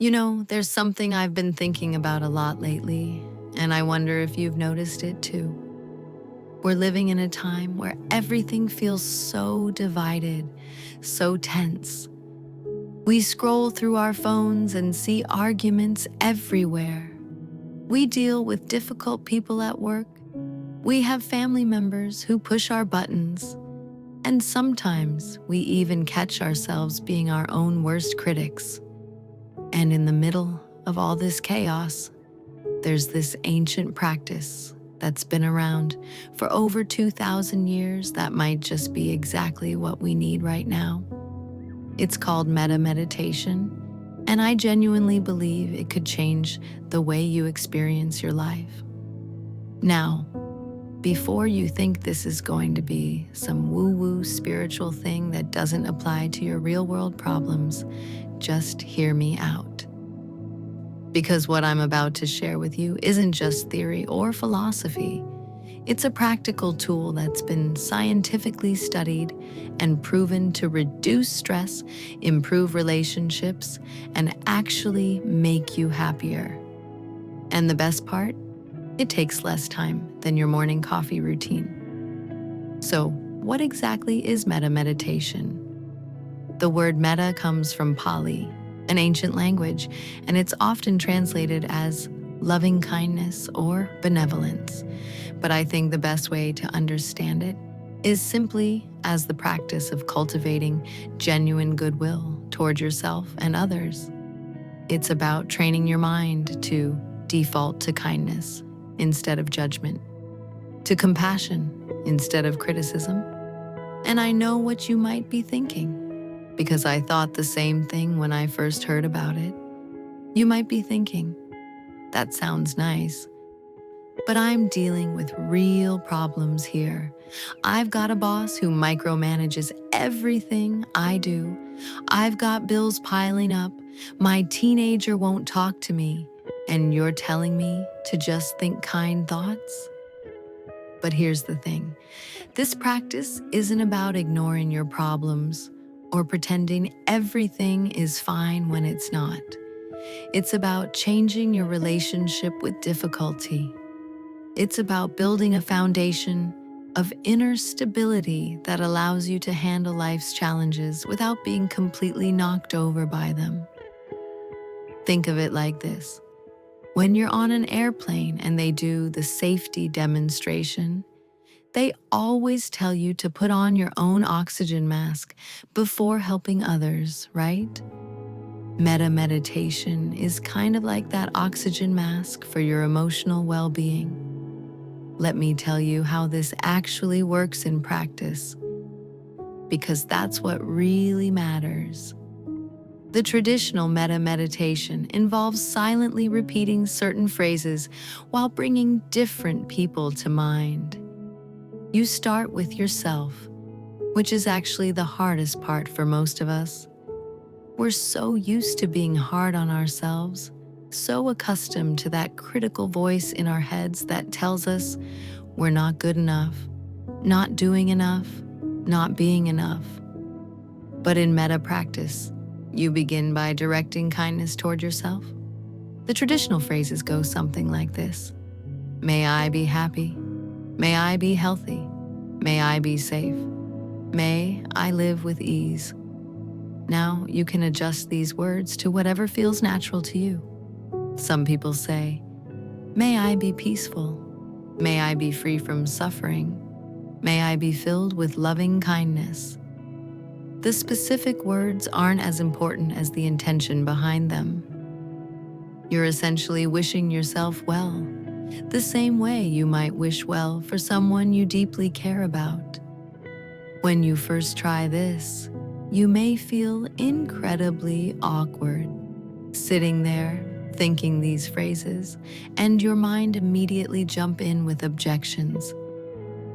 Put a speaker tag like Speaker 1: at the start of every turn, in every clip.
Speaker 1: There's something I've been thinking about a lot lately, and I wonder if you've noticed it too. We're living in a time where everything feels so divided, so tense. We scroll through our phones and see arguments everywhere. We deal with difficult people at work. We have family members who push our buttons. And sometimes we even catch ourselves being our own worst critics. And in the middle of all this chaos, there's this ancient practice that's been around for over 2,000 years that might just be exactly what we need right now. It's called Metta Meditation, and I genuinely believe it could change the way you experience your life. Now, before you think this is going to be some woo-woo spiritual thing that doesn't apply to your real-world problems, just hear me out. Because what I'm about to share with you isn't just theory or philosophy. It's a practical tool that's been scientifically studied and proven to reduce stress, improve relationships, and actually make you happier. And the best part? It takes less time than your morning coffee routine. So, what exactly is metta meditation? The word metta comes from Pali, an ancient language, and it's often translated as loving kindness or benevolence. But I think the best way to understand it is simply as the practice of cultivating genuine goodwill toward yourself and others. It's about training your mind to default to kindness instead of judgment, to compassion instead of criticism. And I know what you might be thinking, because I thought the same thing when I first heard about it. You might be thinking, that sounds nice, but I'm dealing with real problems here. I've got a boss who micromanages everything I do. I've got bills piling up. My teenager won't talk to me. And you're telling me to just think kind thoughts? But here's the thing. This practice isn't about ignoring your problems or pretending everything is fine when it's not. It's about changing your relationship with difficulty. It's about building a foundation of inner stability that allows you to handle life's challenges without being completely knocked over by them. Think of it like this. When you're on an airplane and they do the safety demonstration, they always tell you to put on your own oxygen mask before helping others, right? Metta meditation is kind of like that oxygen mask for your emotional well-being. Let me tell you how this actually works in practice, because that's what really matters. The traditional metta meditation involves silently repeating certain phrases while bringing different people to mind. You start with yourself, which is actually the hardest part for most of us. We're so used to being hard on ourselves, so accustomed to that critical voice in our heads that tells us we're not good enough, not doing enough, not being enough. But in metta practice, you begin by directing kindness toward yourself. The traditional phrases go something like this. May I be happy. May I be healthy. May I be safe. May I live with ease. Now you can adjust these words to whatever feels natural to you. Some people say, may I be peaceful. May I be free from suffering. May I be filled with loving kindness. The specific words aren't as important as the intention behind them. You're essentially wishing yourself well, the same way you might wish well for someone you deeply care about. When you first try this, you may feel incredibly awkward, sitting there thinking these phrases, and your mind immediately jump in with objections.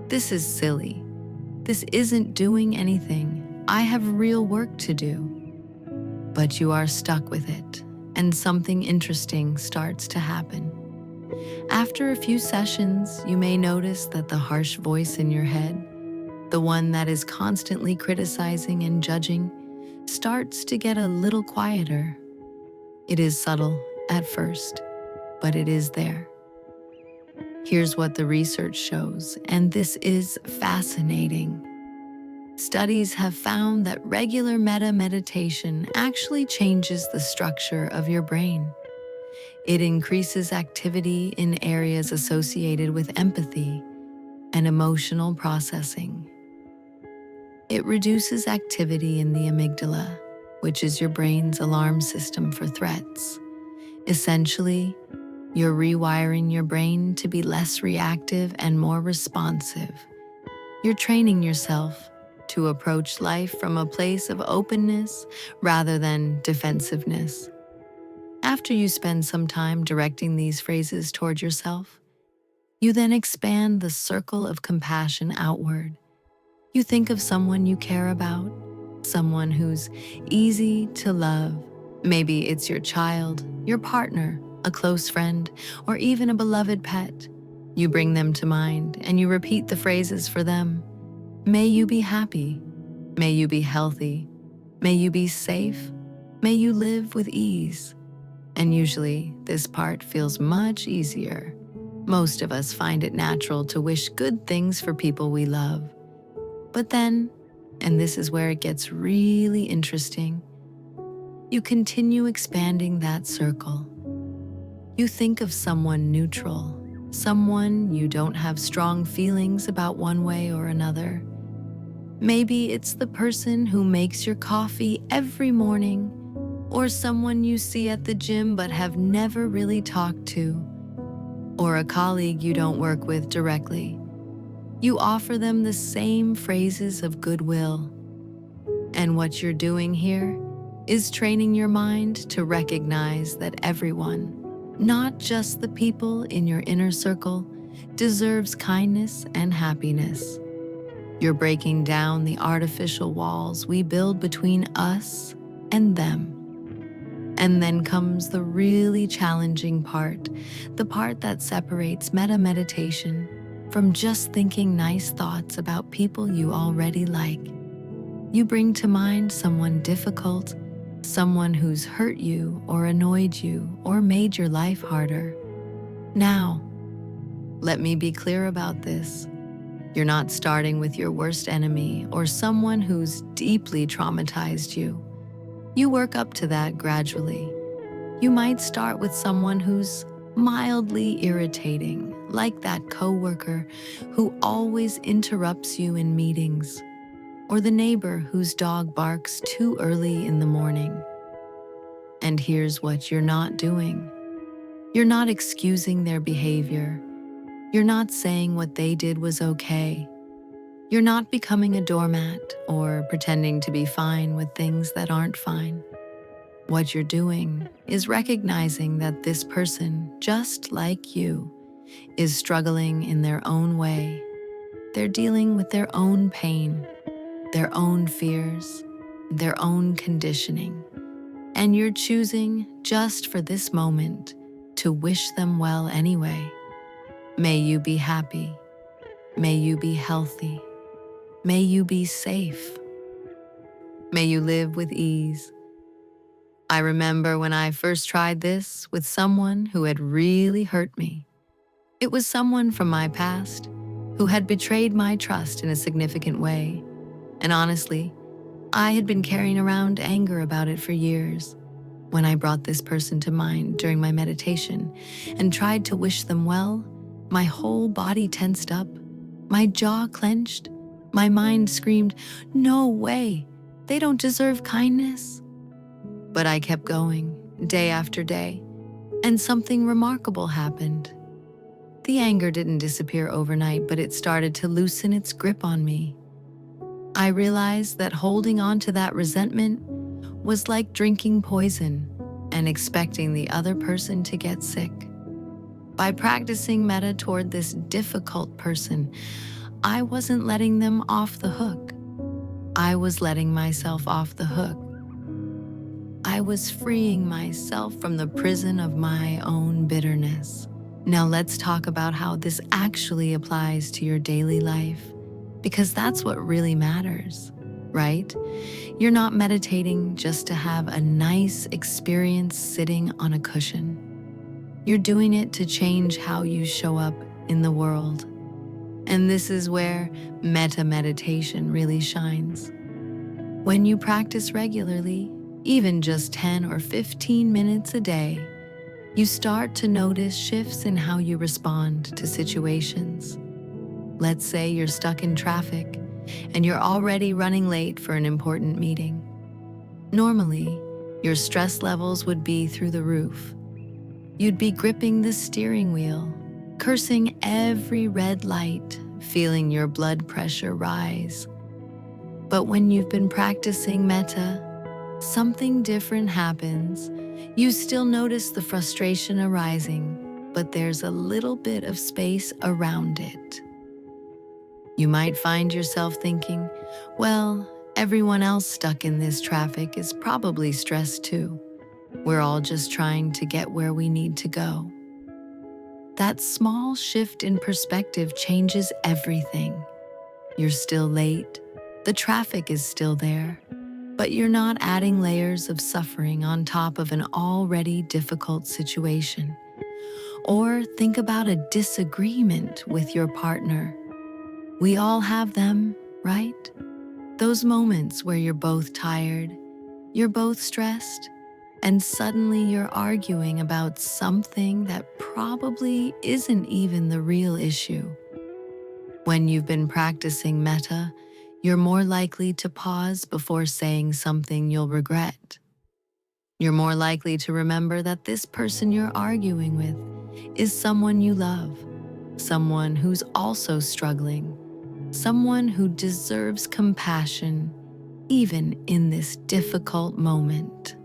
Speaker 1: This is silly. This isn't doing anything. I have real work to do. But you are stuck with it, and something interesting starts to happen. After a few sessions, you may notice that the harsh voice in your head, the one that is constantly criticizing and judging, starts to get a little quieter. It is subtle at first, but it is there. Here's what the research shows, and this is fascinating. Studies have found that regular metta meditation actually changes the structure of your brain. It increases activity in areas associated with empathy and emotional processing. It reduces activity in the amygdala, which is your brain's alarm system for threats. Essentially, you're rewiring your brain to be less reactive and more responsive. You're training yourself to approach life from a place of openness rather than defensiveness. After you spend some time directing these phrases toward yourself, you then expand the circle of compassion outward. You think of someone you care about, someone who's easy to love. Maybe it's your child, your partner, a close friend, or even a beloved pet. You bring them to mind and you repeat the phrases for them. May you be happy. May you be healthy. May you be safe. May you live with ease. And usually, this part feels much easier. Most of us find it natural to wish good things for people we love. But then, and this is where it gets really interesting, you continue expanding that circle. You think of someone neutral, someone you don't have strong feelings about one way or another. Maybe it's the person who makes your coffee every morning, or someone you see at the gym but have never really talked to, or a colleague you don't work with directly. You offer them the same phrases of goodwill. And what you're doing here is training your mind to recognize that everyone, not just the people in your inner circle, deserves kindness and happiness. You're breaking down the artificial walls we build between us and them. And then comes the really challenging part, the part that separates metta meditation from just thinking nice thoughts about people you already like. You bring to mind someone difficult, someone who's hurt you or annoyed you or made your life harder. Now, let me be clear about this. You're not starting with your worst enemy or someone who's deeply traumatized you. You work up to that gradually. You might start with someone who's mildly irritating, like that coworker who always interrupts you in meetings, or the neighbor whose dog barks too early in the morning. And here's what you're not doing. You're not excusing their behavior. You're not saying what they did was okay. You're not becoming a doormat or pretending to be fine with things that aren't fine. What you're doing is recognizing that this person, just like you, is struggling in their own way. They're dealing with their own pain, their own fears, their own conditioning. And you're choosing, just for this moment, to wish them well anyway. May you be happy. May you be healthy. May you be safe. May you live with ease. I remember when I first tried this with someone who had really hurt me. It was someone from my past who had betrayed my trust in a significant way. And honestly, I had been carrying around anger about it for years. When I brought this person to mind during my meditation and tried to wish them well, my whole body tensed up, my jaw clenched, my mind screamed, "No way, they don't deserve kindness." But I kept going, day after day, and something remarkable happened. The anger didn't disappear overnight, but it started to loosen its grip on me. I realized that holding on to that resentment was like drinking poison and expecting the other person to get sick. By practicing metta toward this difficult person, I wasn't letting them off the hook. I was letting myself off the hook. I was freeing myself from the prison of my own bitterness. Now let's talk about how this actually applies to your daily life, because that's what really matters. right? You're not meditating just to have a nice experience sitting on a cushion. You're doing it to change how you show up in the world. And this is where Metta Meditation really shines. When you practice regularly, even just 10 or 15 minutes a day, you start to notice shifts in how you respond to situations. Let's say you're stuck in traffic and you're already running late for an important meeting. Normally, your stress levels would be through the roof. You'd be gripping the steering wheel, cursing every red light, feeling your blood pressure rise. But when you've been practicing metta, something different happens. You still notice the frustration arising, but there's a little bit of space around it. You might find yourself thinking, well, everyone else stuck in this traffic is probably stressed too. We're all just trying to get where we need to go. That small shift in perspective changes everything. You're still late, the traffic is still there, but you're not adding layers of suffering on top of an already difficult situation. Or think about a disagreement with your partner. We all have them, right? Those moments where you're both tired, you're both stressed, and suddenly you're arguing about something that probably isn't even the real issue. When you've been practicing metta, you're more likely to pause before saying something you'll regret. You're more likely to remember that this person you're arguing with is someone you love, someone who's also struggling, someone who deserves compassion, even in this difficult moment.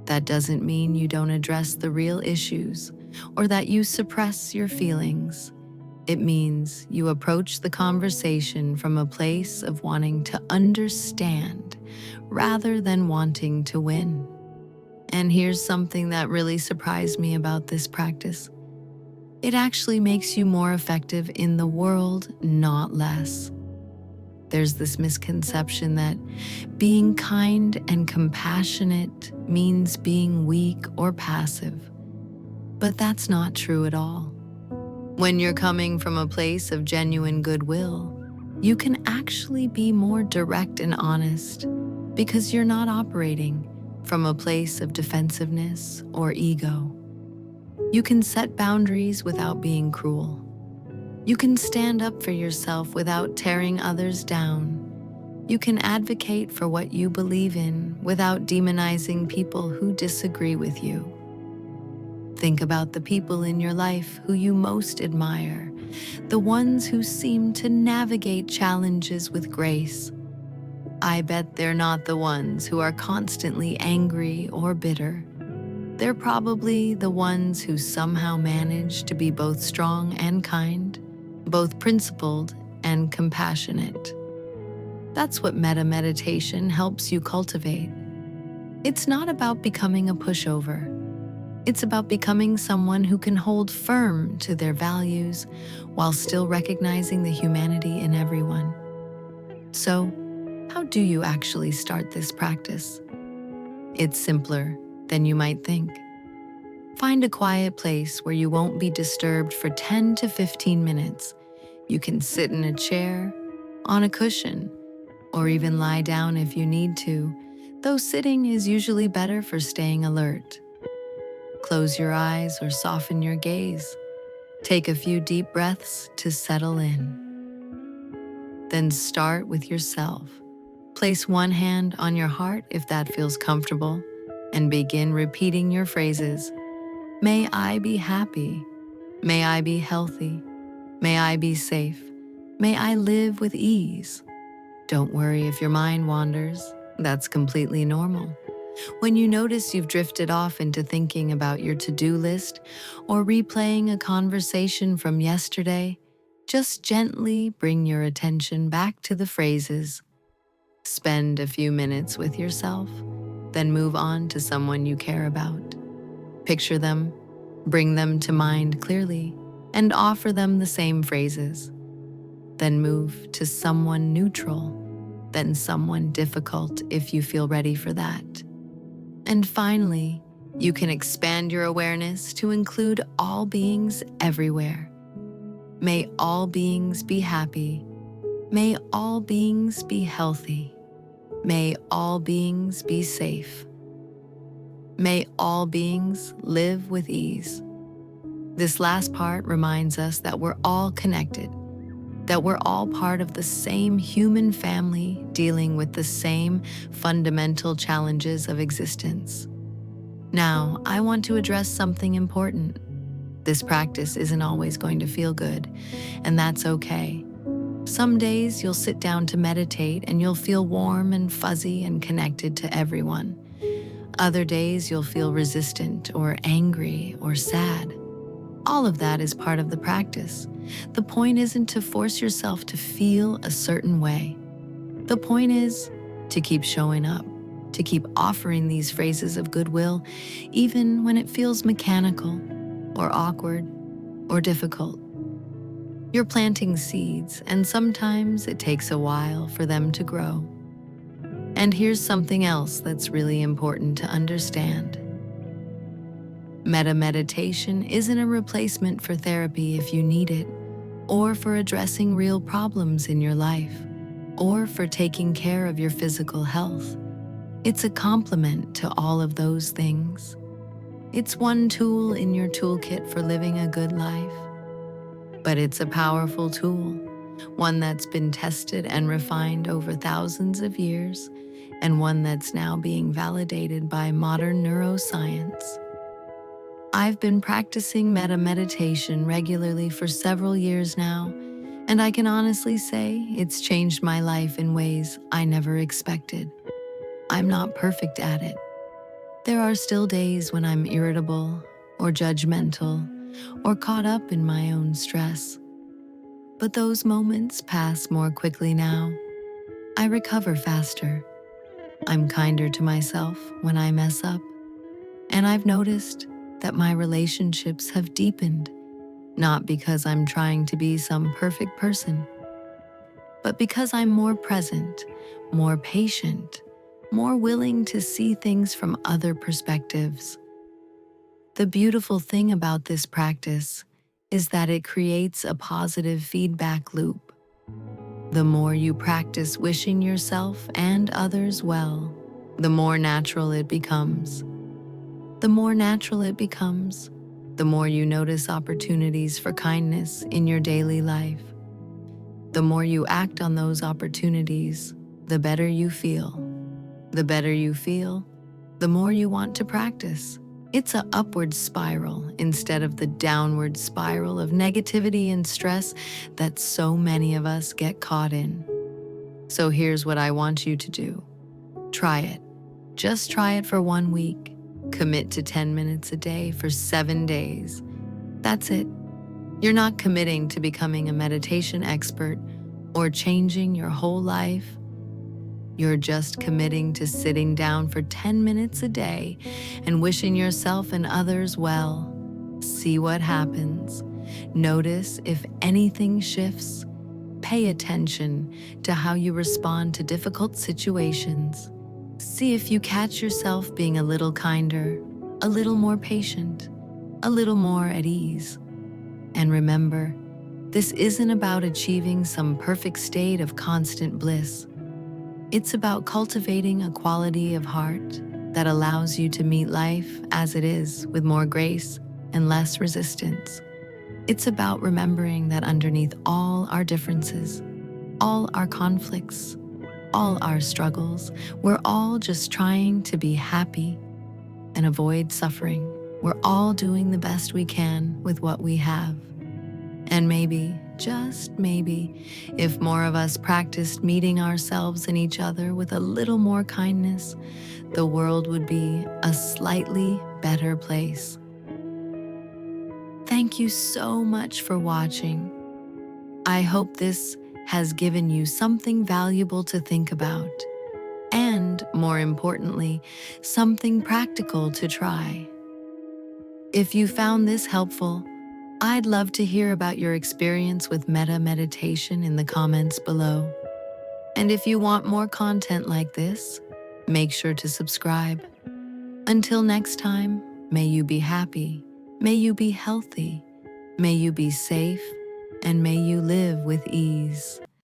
Speaker 1: That doesn't mean you don't address the real issues or that you suppress your feelings. It means you approach the conversation from a place of wanting to understand rather than wanting to win. And here's something that really surprised me about this practice. It actually makes you more effective in the world, not less. There's this misconception that being kind and compassionate means being weak or passive. But that's not true at all. When you're coming from a place of genuine goodwill, you can actually be more direct and honest because you're not operating from a place of defensiveness or ego. You can set boundaries without being cruel. You can stand up for yourself without tearing others down. You can advocate for what you believe in without demonizing people who disagree with you. Think about the people in your life who you most admire, the ones who seem to navigate challenges with grace. I bet they're not the ones who are constantly angry or bitter. They're probably the ones who somehow manage to be both strong and kind, both principled and compassionate. That's what Metta Meditation helps you cultivate. It's not about becoming a pushover. It's about becoming someone who can hold firm to their values while still recognizing the humanity in everyone. So, how do you actually start this practice? It's simpler than you might think. Find a quiet place where you won't be disturbed for 10 to 15 minutes. You can sit in a chair, on a cushion, or even lie down if you need to, though sitting is usually better for staying alert. Close your eyes or soften your gaze. Take a few deep breaths to settle in. Then start with yourself. Place one hand on your heart if that feels comfortable, and begin repeating your phrases. May I be happy. May I be healthy. May I be safe. May I live with ease. Don't worry if your mind wanders. That's completely normal. When you notice you've drifted off into thinking about your to-do list or replaying a conversation from yesterday, just gently bring your attention back to the phrases. Spend a few minutes with yourself, then move on to someone you care about. Picture them, bring them to mind clearly, and offer them the same phrases. Then move to someone neutral. than someone difficult if you feel ready for that. And finally, you can expand your awareness to include all beings everywhere. May all beings be happy. May all beings be healthy. May all beings be safe. May all beings live with ease. This last part reminds us that we're all connected, that we're all part of the same human family dealing with the same fundamental challenges of existence. Now, I want to address something important. This practice isn't always going to feel good, and that's okay. Some days you'll sit down to meditate and you'll feel warm and fuzzy and connected to everyone. Other days you'll feel resistant or angry or sad. All of that is part of the practice. The point isn't to force yourself to feel a certain way. The point is to keep showing up, to keep offering these phrases of goodwill, even when it feels mechanical or awkward or difficult. You're planting seeds, and sometimes it takes a while for them to grow. And here's something else that's really important to understand. Metta Meditation isn't a replacement for therapy if you need it, or for addressing real problems in your life, or for taking care of your physical health. It's a complement to all of those things. It's one tool in your toolkit for living a good life. But it's a powerful tool, one that's been tested and refined over thousands of years, and one that's now being validated by modern neuroscience. I've been practicing Metta Meditation regularly for several years now, and I can honestly say it's changed my life in ways I never expected. I'm not perfect at it. There are still days when I'm irritable or judgmental or caught up in my own stress. But those moments pass more quickly now. I recover faster. I'm kinder to myself when I mess up. And I've noticed that my relationships have deepened, not because I'm trying to be some perfect person, but because I'm more present, more patient, more willing to see things from other perspectives. The beautiful thing about this practice is that it creates a positive feedback loop. The more you practice wishing yourself and others well, the more natural it becomes. The more natural it becomes, the more you notice opportunities for kindness in your daily life. The more you act on those opportunities, the better you feel. The better you feel, the more you want to practice. It's an upward spiral instead of the downward spiral of negativity and stress that so many of us get caught in. So here's what I want you to do. Try it. Just try it for 1 week. Commit to 10 minutes a day for 7 days. That's it. You're not committing to becoming a meditation expert or changing your whole life. You're just committing to sitting down for 10 minutes a day and wishing yourself and others well. See what happens. Notice if anything shifts. Pay attention to how you respond to difficult situations. See if you catch yourself being a little kinder, a little more patient, a little more at ease. And remember, this isn't about achieving some perfect state of constant bliss. It's about cultivating a quality of heart that allows you to meet life as it is with more grace and less resistance. It's about remembering that underneath all our differences, all our conflicts, all our struggles, we're all just trying to be happy and avoid suffering. We're all doing the best we can with what we have. And maybe, just maybe, if more of us practiced meeting ourselves and each other with a little more kindness, the world would be a slightly better place. Thank you so much for watching. I hope this has given you something valuable to think about, and more importantly, something practical to try. If you found this helpful, I'd love to hear about your experience with Metta Meditation in the comments below. And if you want more content like this, make sure to subscribe. Until next time, may you be happy, may you be healthy, may you be safe, and may you live with ease.